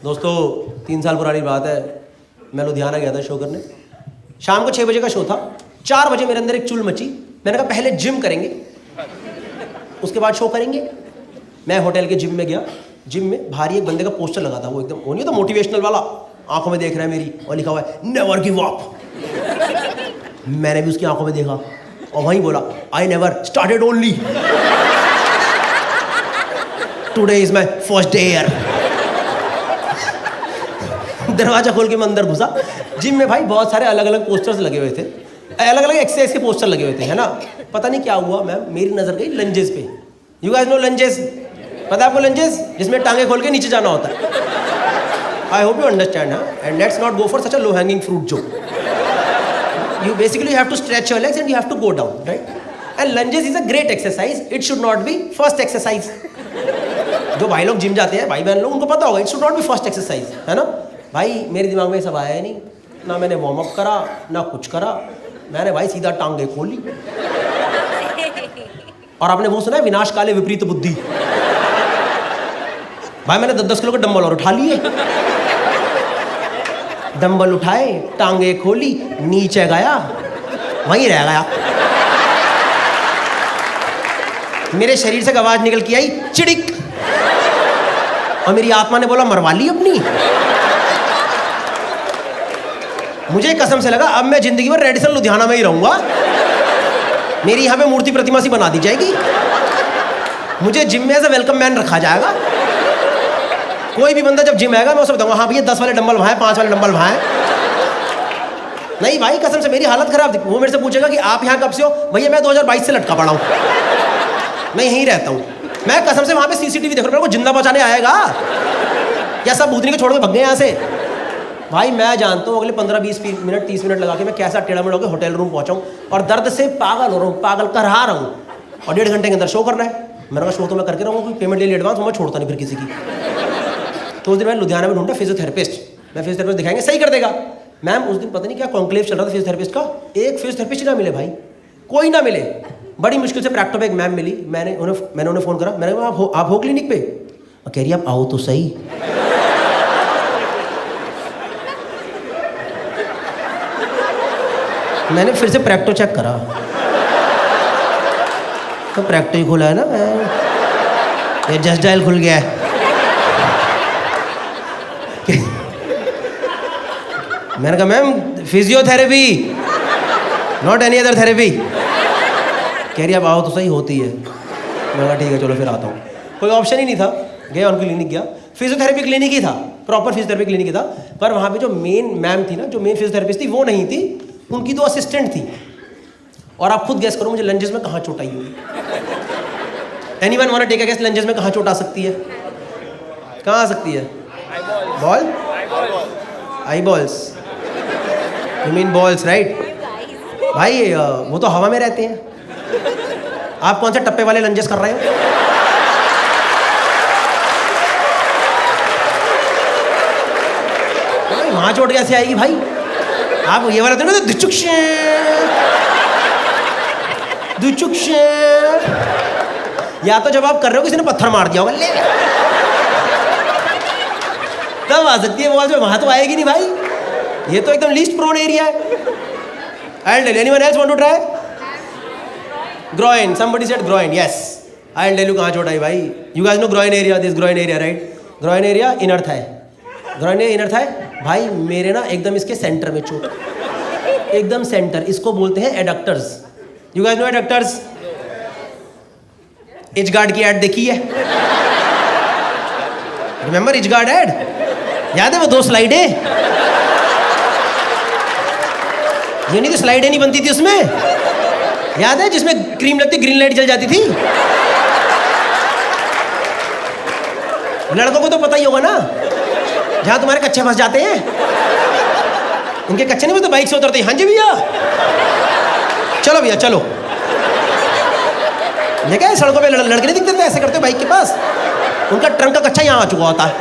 दोस्तों 3 साल पुरानी बात है, मैं लुधियाना गया था शो करने। शाम को 6 बजे का शो था। 4 बजे मेरे अंदर एक चुल मची। मैंने कहा पहले जिम करेंगे, उसके बाद शो करेंगे। मैं होटल के जिम में गया। जिम में भारी एक बंदे का पोस्टर लगा था, वो एकदम वो नहीं था मोटिवेशनल वाला, आंखों में देख रहा है मेरी और लिखा हुआ है नेवर गिव अप। मैंने भी उसकी आंखों में देखा और वहीं बोला I never started only, today is my first day here. दरवाजा खोल के मैं अंदर घुसा। जिम में भाई बहुत सारे अलग अलग पोस्टर्स लगे हुए थे, अलग अलग एक्सरसाइज के पोस्टर लगे हुए थे, है ना। पता नहीं क्या हुआ मैम, मेरी नजर गई लंजेस पे। You guys know lungs? पता है आपको लंजेस? जिसमें टांगे खोल के नीचे जाना होता है। I hope you understand, and let's not go for such a low hanging fruit joke. You basically have to stretch your legs and you have to go down, right? And lunges is a great exercise. It should not be first exercise. जो भाई लोग gym जाते हैं, भाई बहन लोग, उनको पता होगा it should not be first exercise, है ना। भाई मेरे दिमाग में ये सब आया ही नहीं, ना मैंने वार्म अप करा ना कुछ करा। मैंने भाई सीधा टांगे खोली। और आपने वो सुना है विनाश काले विपरीत बुद्धि? भाई मैंने 10-10 किलो के डंबल और उठा लिए। डंबल उठाए, टांगे खोली, नीचे गया, वहीं रह गया। मेरे शरीर से आवाज निकल के आई चिड़िक, और मेरी आत्मा ने बोला मरवा ली अपनी। मुझे कसम से लगा अब मैं जिंदगी भर रेडिसन लुधियाना में ही रहूंगा। मेरी यहाँ पे मूर्ति प्रतिमा सी बना दी जाएगी, मुझे जिम में एज ए वेलकम मैन रखा जाएगा। कोई भी बंदा जब जिम आएगा मैं उसे बताऊंगा हाँ भैया 10 वाले डंबल वहाँ हैं, 5 वाले डंबल वहाँ हैं। नहीं भाई कसम से मेरी हालत खराब थी। वो मेरे से पूछेगा कि आप यहाँ कब से हो? भैया मैं 2022 से लटका पड़ा हूँ, मैं यहीं रहता हूँ। मैं कसम से वहाँ पे सीसीटीवी देख रहा हूँ, मेरे को जिंदा बचाने आएगा क्या? सब भूतनी को छोड़ के भग गए यहाँ से। भाई मैं जानता हूँ अगले 15-20 मिनट 30 मिनट लगा के मैं कैसा टेढ़ा मेढ़ा होकर होटल रूम पहुँचाऊँ, और दर्द से पागल हो रहा हूँ, पागल करहा रहा हूँ। और 1.5 घंटे के अंदर शो करना है। मेरा कहा शो तो मैं करके रहूँगा, कोई पेमेंट ले ली एडवांस, मैं छोड़ता नहीं फिर किसी की। तो उस दिन मैंने लुधियाना में ढूंढा फिजियोथेरेपिस्ट। मैं फिजियोथेरेपिस्ट दिखाएंगे सही कर देगा। मैम उस दिन पता नहीं क्या कॉन्क्लेव चल रहा था फिजियोथेरेपिस्ट का, एक फिजियोथेरेपिस्ट ही ना मिले भाई, कोई ना मिले। बड़ी मुश्किल से प्रैक्टो पे एक मैम मिली। मैंने उन्हें फ़ोन करा, मैंने कहा आप हो क्लिनिक पे? कह रही आप आओ तो सही। मैंने फिर से प्रैक्टो चेक करा तो प्रैक्टो ही खुला है ना, ये जस्ट डायल खुल गया है। मैंने कहा ma'am physiotherapy, not any other therapy. कह रही अब आओ तो सही, होती है। मैंने कहा ठीक है चलो फिर आता हूँ। कोई ऑप्शन ही नहीं था, गया उनकी क्लिनिक गया। फिजियोथेरेपी क्लिनिक ही था, प्रॉपर फिजियोथेरेपी क्लिनिक ही था। पर वहाँ पे जो मेन मैम थी ना, जो मेन फिजियोथेरेपिस्ट थी वो नहीं थी, उनकी 2 असिस्टेंट थी। और आप खुद गेस करो मुझे लंजेस में कहाँ चोट आई होगी। Anyone want to take a guess lungs में कहाँ चोट आ सकती है? कहाँ आ सकती है? Ball, I balls, you mean balls right? भाई वो तो हवा में रहते हैं। आप कौन से टप्पे वाले लंजेस कर रहे हो? भाई वहां चोट कैसे आएगी भाई? आप ये वाला तो ना दुचुक्ष, या तो जब आप कर रहे हो किसी ने पत्थर मार दिया होगा ले, तब आ सकती है बॉल। वहां तो आएगी नहीं भाई, ये तो एकदम लीस्ट प्रोन एरिया है। I'll tell you. Anyone else want to try? Groin. Somebody said groin. Yes. I'll tell you कहाँ चोट आई भाई. You guys know groin area. This groin area, right? Groin area inner thigh. Groin area inner thigh. भाई मेरे ना एकदम इसके centre में चोट, एकदम सेंटर। इसको बोलते हैं एडक्टर्स। You guys know एडक्टर्स? इचगार्ड की ऐड देखी है? Remember Itchguard ad? याद है वो 2 स्लाइडें? ये नहीं तो स्लाइडें नहीं बनती थी उसमें, याद है? जिसमें क्रीम लगती ग्रीन लाइट जल जाती थी। लड़कों को तो पता ही होगा ना, जहां तुम्हारे कच्चे फंस जाते हैं। उनके कच्चे नहीं तो बाइक से उतरते हैं। हाँ जी भैया, चलो भैया चलो। ये क्या है, सड़कों पे लड़के नहीं दिखते थे ऐसे करते बाइक के पास, उनका ट्रंक का कच्चा यहाँ आ चुका होता है।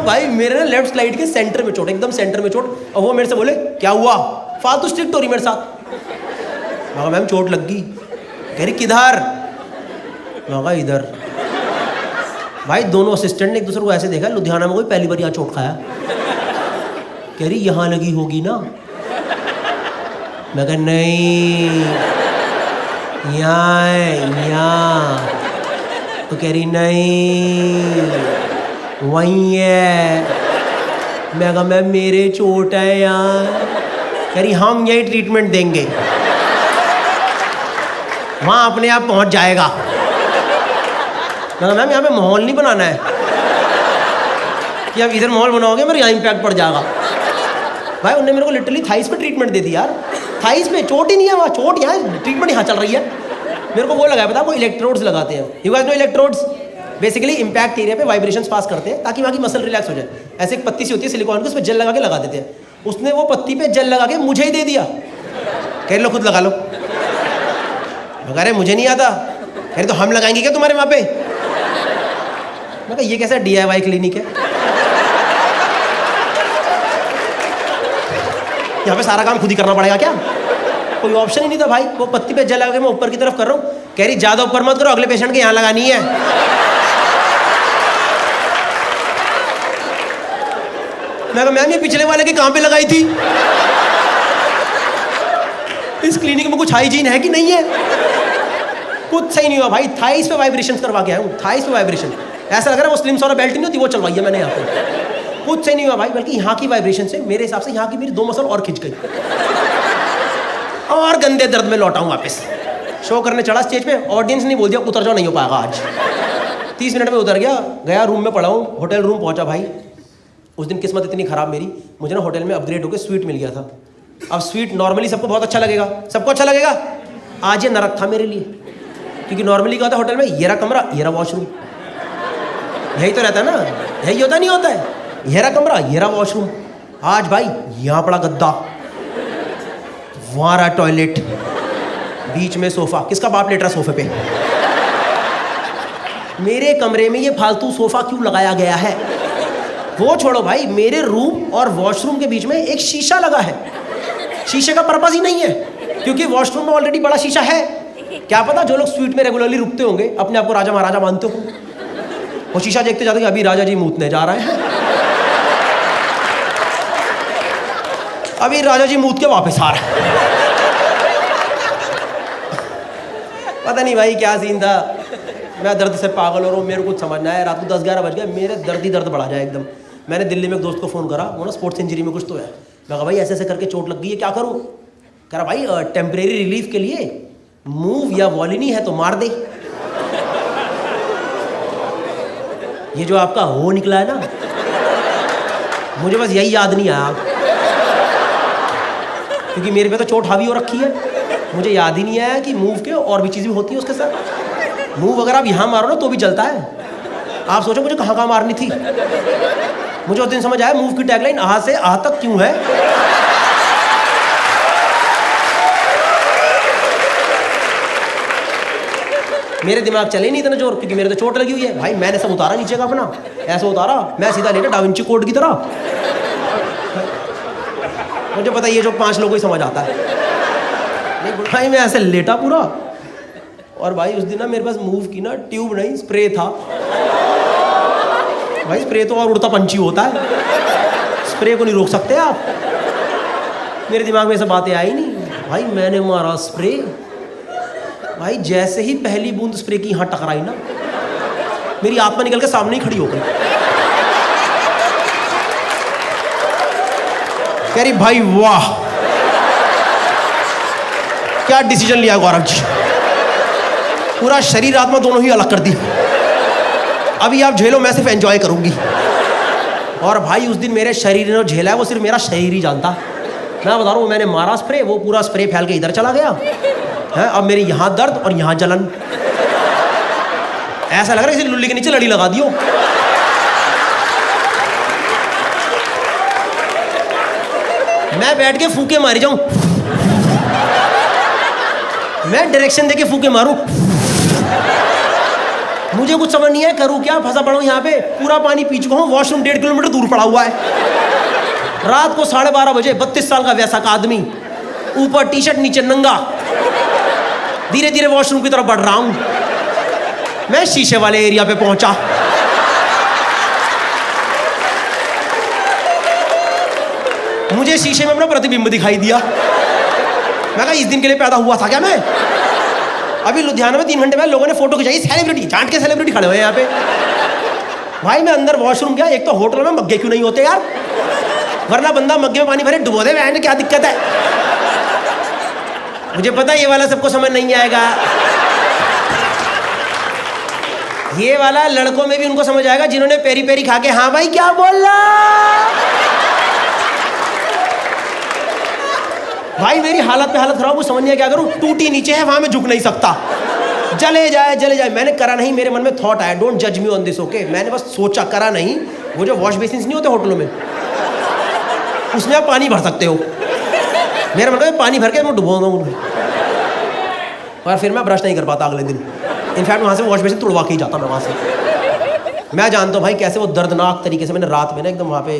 भाई मेरे ना लेफ्ट स्लाइड के सेंटर में चोट, एकदम सेंटर में चोट। और वो मेरे से बोले क्या हुआ? फालतू स्ट्रिक्ट हो रही मेरे साथ। मैम चोट लग गई। कह रही किधर? इधर। भाई दोनों असिस्टेंट ने एक दूसरे को ऐसे देखा, लुधियाना में कोई पहली बार यहाँ चोट खाया। कह रही यहाँ लगी होगी ना। मैं कहा नहीं, यहाँ है यहाँ। तो कह रही नहीं वहीं है। मैं कहा मैं मेरे चोट है यहाँ। कह रही हम यही ट्रीटमेंट देंगे, वहाँ अपने आप पहुँच जाएगा। मैं कहा मैम यहाँ पे माहौल नहीं बनाना है कि आप इधर माहौल बनाओगे मेरे यहाँ इम्पैक्ट पड़ जाएगा। भाई उन्होंने मेरे को लिटरली थाइस पे ट्रीटमेंट दे दी यार। थाइस पे चोट ही नहीं है, वहाँ चोट यहाँ है, ट्रीटमेंट यहाँ चल रही है। मेरे को वो लगाया पता, वो इलेक्ट्रोड्स लगाते हैं। You guys know electrodes? Basically impact area पे वाइब्रेशंस पास करते हैं ताकि वहाँ की मसल रिलैक्स हो जाए। ऐसे एक पत्ती सी होती है सिलिकॉन की, उस पर जेल लगा के लगा देते हैं। उसने वो पत्ती पे जेल लगा के मुझे ही दे दिया, कह लो खुद लगा लो। कह रहे मुझे नहीं आता। कह रहे तो हम लगाएंगे क्या तुम्हारे वहाँ पे? मैं कहा ये कैसा DIY क्लिनिक है, यहाँ पे सारा काम खुद ही करना पड़ेगा क्या? कोई ऑप्शन ही नहीं था भाई। वो पत्ती पे जल लगा के मैं ऊपर की तरफ कर रहा हूँ। कह रही ज्यादा ऊपर मत करो, अगले पेशेंट के यहाँ लगानी है। मैं कहा मैम ये पिछले वाले के कहाँ पे लगाई थी? इस क्लिनिक में कुछ हाइजीन है कि नहीं है? कुछ सही नहीं हुआ भाई। थाइस पे वाइब्रेशन करवा के आया हूँ, थाइस पे वाइब्रेशन। ऐसा लग रहा है वो स्लिम सोना बेल्ट नहीं होती, वो चलवाई है मैंने यहाँ पे। कुछ सही नहीं हुआ भाई, बल्कि यहाँ की वाइब्रेशन से मेरे हिसाब से यहाँ की मेरी 2 मसल और खिंच गई और गंदे दर्द में लौटा हूँ वापस। शो करने चढ़ा स्टेज पे, ऑडियंस नहीं बोल दिया उतर जाओ, नहीं हो पाएगा आज। 30 मिनट में उतर गया रूम में पड़ा हूँ। होटल रूम पहुँचा भाई। उस दिन किस्मत इतनी खराब मेरी, मुझे ना होटल में अपग्रेड होकर स्वीट मिल गया था। अब स्वीट नॉर्मली सबको बहुत अच्छा लगेगा, सबको अच्छा लगेगा। आज ये नरक था मेरे लिए, क्योंकि नॉर्मली क्या होता है होटल में, ये रहा कमरा, ये रहा वॉशरूम। यही तो रहता है ना, यही होता नहीं होता है? ये रहा कमरा, ये रहा वॉशरूम। आज भाई यहाँ पड़ा गद्दा, वहाँ रहा टॉयलेट, बीच में सोफा। किसका बाप लेट रहा सोफे पे? मेरे कमरे में ये फालतू सोफा क्यों लगाया गया है? वो छोड़ो भाई, मेरे रूम और वॉशरूम के बीच में एक शीशा लगा है। शीशे का पर्पस ही नहीं है, क्योंकि वॉशरूम में ऑलरेडी बड़ा शीशा है। क्या पता जो लोग स्वीट में रेगुलरली रुकते होंगे अपने आप को राजा महाराजा मानते हो, वो शीशा देखते जाते अभी राजा जी मूतने जा रहे हैं, अभी राजा जी मूत के वापस आ रहे हैं। पता नहीं भाई क्या सीन था। मैं दर्द से पागल हो रहा हूँ, मेरे को कुछ समझना है। रात को 10-11 बज गए, मेरे दर्द ही दर्द बढ़ा जाए एकदम। मैंने दिल्ली में एक दोस्त को फ़ोन करा, वो ना स्पोर्ट्स इंजरी में कुछ तो है। मैं कहा भाई ऐसे ऐसे करके चोट लग गई है, क्या करूँ? कह रहा भाई टेम्परेरी रिलीफ के लिए मूव या वॉलिनी है तो मार दे। ये जो आपका हो निकला है ना, मुझे बस यही याद नहीं आया, क्योंकि मेरे पे तो चोट हावी हो रखी है। मुझे याद ही नहीं आया कि मूव के और भी चीज़ें होती है उसके साथ। मूव अगर आप यहाँ मारो ना तो भी जलता है। आप सोचो मुझे कहाँ कहाँ मारनी थी। मुझे उस दिन समझ आया मूव की टैगलाइन आ से आ तक क्यों है। मेरे दिमाग चले नहीं इतना जोर, क्योंकि मेरे तो चोट लगी हुई है। भाई मैंने सब उतारा नीचे का अपना, ऐसा उतारा मैं सीधा लेटा डाविंची कोड की तरह। मुझे पता ये जो 5 लोगों को ही समझ आता है। नहीं भाई मैं ऐसे लेटा पूरा, और भाई उस दिन ना मेरे पास मूव की ना ट्यूब नहीं स्प्रे था। भाई स्प्रे तो और उड़ता पंछी होता है, स्प्रे को नहीं रोक सकते आप। मेरे दिमाग में ऐसा बातें आई नहीं। भाई मैंने मारा स्प्रे, भाई जैसे ही पहली बूंद स्प्रे की यहाँ टकराई ना, मेरी आत्मा निकल के सामने ही खड़ी हो गई। कह रही भाई वाह क्या डिसीजन लिया गौरव जी, पूरा शरीर आत्मा दोनों ही अलग कर दी। अभी आप झेलो, मैं सिर्फ एंजॉय करूंगी। और भाई उस दिन मेरे शरीर ने जो झेला है वो सिर्फ मेरा शरीर ही जानता। मैं बता रहा हूँ, मैंने मारा स्प्रे, वो पूरा स्प्रे फैल के इधर चला गया है। अब मेरी यहाँ दर्द और यहाँ जलन, ऐसा लग रहा है किसी लुल्ली के नीचे लड़ी लगा दियो। मैं बैठ के फूके मारी जाऊं, मैं डायरेक्शन देके फूके मारूं, मुझे कुछ समझ नहीं है करूं क्या। फंसा पड़ा हूं यहाँ पे, पूरा पानी पी चुका हूं, वॉशरूम 1.5 किलोमीटर दूर पड़ा हुआ है। रात को 12:30 बजे 32 साल का वैसा का आदमी, ऊपर टी शर्ट नीचे नंगा, धीरे धीरे वॉशरूम की तरफ बढ़ रहा हूं। मैं शीशे वाले एरिया पे पहुंचा। मुझे शीशे में अपना प्रतिबिंब दिखाई दिया। मैं कहा इस दिन के लिए पैदा हुआ था क्या मैं? अभी लुधियाना में 3 घंटे बाद लोगों ने फोटो खिंचाई, सेलिब्रिटी, जान के सेलिब्रिटी खड़े हुए हैं यहाँ पे। भाई मैं अंदर वॉशरूम गया, एक तो होटल में मग्गे क्यों नहीं होते यार, वरना बंदा मग्गे में पानी भरे डुबो दे, वह क्या दिक्कत है। मुझे पता है ये वाला सबको समझ नहीं आएगा, ये वाला लड़कों में भी उनको समझ आएगा जिन्होंने पेरी पेरी खा के हाँ भाई क्या बोल रहा। भाई मेरी हालत पे हालत खराब, वो समझ नहीं क्या करूं, टूटी नीचे है वहां मैं झुक नहीं सकता, जले जाए। मैंने करा नहीं, मेरे मन में थॉट आया, डोंट जज मी ऑन दिस ओके। मैंने बस सोचा, करा नहीं। वो जो वॉश बेसिन नहीं होते होटलों में, उसमें आप पानी भर सकते हो। मेरा मन में पानी भर के मैं डुबोऊंगा उनको, और फिर मैं ब्रश नहीं कर पाता अगले दिन। इनफैक्ट वहाँ से वॉश बेसिन तुड़वा के ही जाता मैं वहाँ से। मैं जानता हूँ भाई कैसे वो दर्दनाक तरीके से मैंने रात में ना एकदम वहाँ पे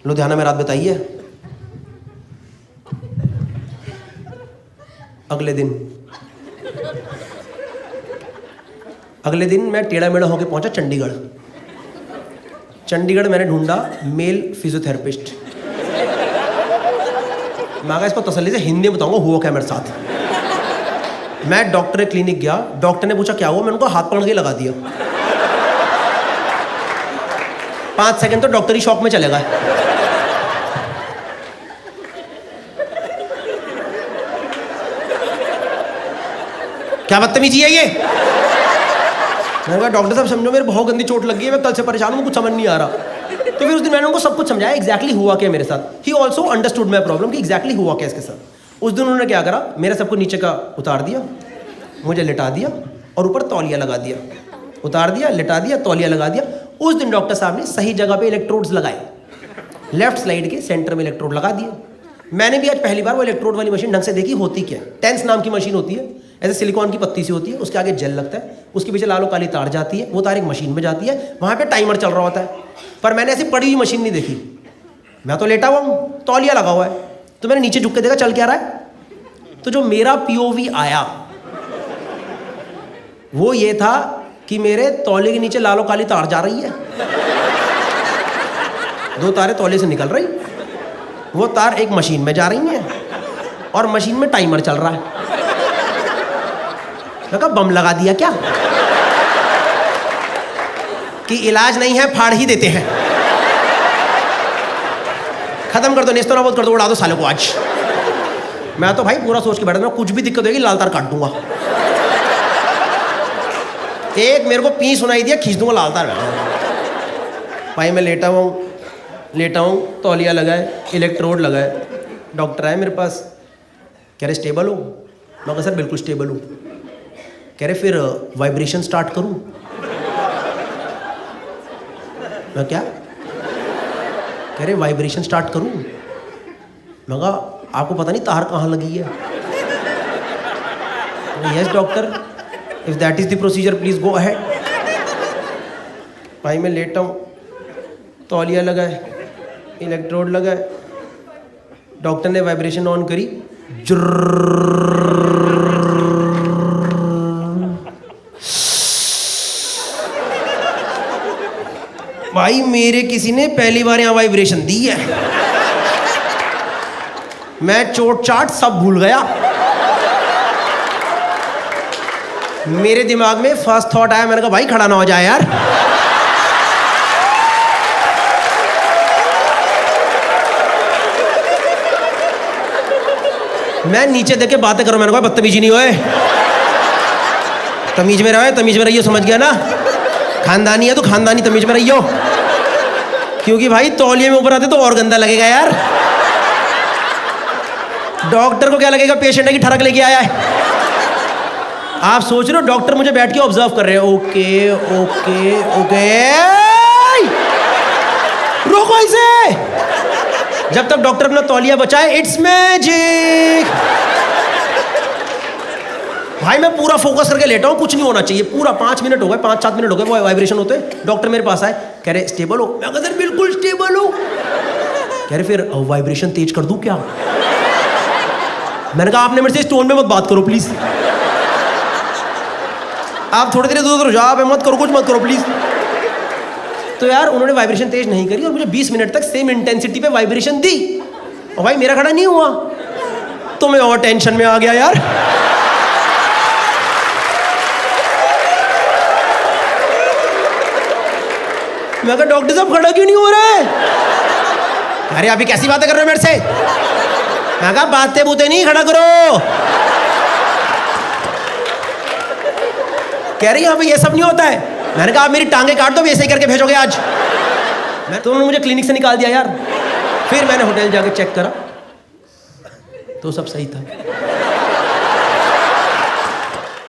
लुधियाना में रात बिताई है। अगले दिन मैं टेढ़ा मेढ़ा होकर पहुंचा चंडीगढ़ मैंने ढूंढा मेल फिजियोथेरेपिस्ट। मैं कहा इसको तसल्ली से हिंदी में बताऊंगा हुआ क्या मेरे साथ। मैं डॉक्टर के क्लिनिक गया, डॉक्टर ने पूछा क्या हुआ, मैंने उनको हाथ पकड़ के लगा दिया। 5 सेकंड तो डॉक्टर ही शॉक में चले गए। क्या बदतमीजी है ये। मैंने कहा डॉक्टर साहब समझो मेरे बहुत गंदी चोट लगी है, मैं कल से परेशान हूँ, कुछ समझ नहीं आ रहा। तो फिर उस दिन मैंने उनको सब कुछ समझाया एग्जैक्टली हुआ क्या मेरे साथ। He also understood my problem कि एग्जैक्टली हुआ क्या इसके साथ। उस दिन उन्होंने क्या करा, मेरे सबको नीचे का उतार दिया, मुझे लिटा दिया और ऊपर तौलिया लगा दिया। उतार दिया, लिटा दिया, तौलिया लगा दिया। उस दिन डॉक्टर साहब ने सही जगह पे इलेक्ट्रोड्स लगाए, लेफ्ट साइड के सेंटर में इलेक्ट्रोड लगा दिए। मैंने भी आज पहली बार वो इलेक्ट्रोड वाली मशीन ढंग से देखी होती क्या। टेंस नाम की मशीन होती है, ऐसे सिलिकॉन की पत्ती सी होती है, उसके आगे जेल लगता है, उसके पीछे लालो काली तार जाती है, वो तार एक मशीन में जाती है, वहाँ पे टाइमर चल रहा होता है। पर मैंने ऐसी पड़ी हुई मशीन नहीं देखी, मैं तो लेटा हुआ हूँ, तौलिया लगा हुआ है। तो मैंने नीचे झुक के देखा चल क्या रहा है। तो जो मेरा पीओवी आया वो ये था कि मेरे तौलिए के नीचे लालो काली तार जा रही है, 2 तारें तौलिए से निकल रही, वो तार एक मशीन में जा रही हैं और मशीन में टाइमर चल रहा है। मैं कहा बम लगा दिया क्या कि इलाज नहीं है फाड़ ही देते हैं, खत्म कर दो, नेस्तो नाबूद कर दो, उड़ा दो सालों को आज। मैं तो भाई पूरा सोच के बैठा था कुछ भी दिक्कत होगी लाल तार काट दूंगा। एक मेरे को पी सुनाई दिया, खींच दूंगा लाल तार। भाई मैं लेटा हूँ, तौलिया लगाए, इलेक्ट्रोड लगाए। डॉक्टर आए मेरे पास, कह रहे स्टेबल हो। मैं कहा सर बिल्कुल स्टेबल हूँ। कह रहे फिर वाइब्रेशन स्टार्ट करूँ। मैं क्या, कह रहे वाइब्रेशन स्टार्ट करूँ। मैं कहा आपको पता नहीं तार कहाँ लगी है। Yes doctor, if that is the procedure please go ahead. भाई मैं लेटा हूँ, तौलिया लगाए, इलेक्ट्रोड लगाए, डॉक्टर ने वाइब्रेशन ऑन करी, भाई मेरे किसी ने पहली बार यहाँ वाइब्रेशन दी है। मैं चोट चाट सब भूल गया। मेरे दिमाग में फर्स्ट थॉट आया, मैंने कहा भाई खड़ा ना हो जाए यार। मैं नीचे देख के बातें करूं, मैंने कहा बदतमीजी नहीं होए, तमीज में रहो, तमीज में रहियो, समझ गया ना। खानदानी है तो खानदानी तमीज में रहियो, क्योंकि भाई तौलिए में ऊपर आते तो और गंदा लगेगा यार। डॉक्टर को क्या लगेगा पेशेंट है कि ठरक लेके आया है। आप सोच रहे हो डॉक्टर मुझे बैठ के ऑब्जर्व कर रहे हैं, ओके ओके ओके, रोको इसे। जब तक डॉक्टर अपना तौलिया बचाए, इट्स मैजिक। भाई मैं पूरा फोकस करके लेटा हूँ, कुछ नहीं होना चाहिए। पूरा 5 मिनट हो गए, 5-7 मिनट हो गए वो वाइब्रेशन होते। डॉक्टर मेरे पास आए, कह रहे स्टेबल हो। मैं कहता बिल्कुल स्टेबल हो। कह रहे फिर वाइब्रेशन तेज कर दूं क्या। मैंने कहा आपने मेरे से स्टोन में मत बात करो प्लीज, आप थोड़ी देर दूर हो जाओ, आप मत करो, कुछ मत करो प्लीज। तो यार उन्होंने वाइब्रेशन तेज नहीं करी और मुझे 20 मिनट तक सेम इंटेंसिटी पे वाइब्रेशन दी। और भाई मेरा खड़ा नहीं हुआ तो मैं और टेंशन में आ गया यार। मैं कहा डॉक्टर साहब खड़ा क्यों नहीं हो रहा है? अरे अभी कैसी बातें कर रहे हो मेरे से? मैं कहा बातें बूते नहीं, खड़ा करो। कह रही यहाँ पे ये सब नहीं होता है। मैंने कहा आप मेरी टांगे काट दो, भी ऐसे ही करके भेजोगे आज। मैं तो उन्होंने मुझे क्लिनिक से निकाल दिया यार। फिर मैंने होटल जाके चेक करा तो सब सही था।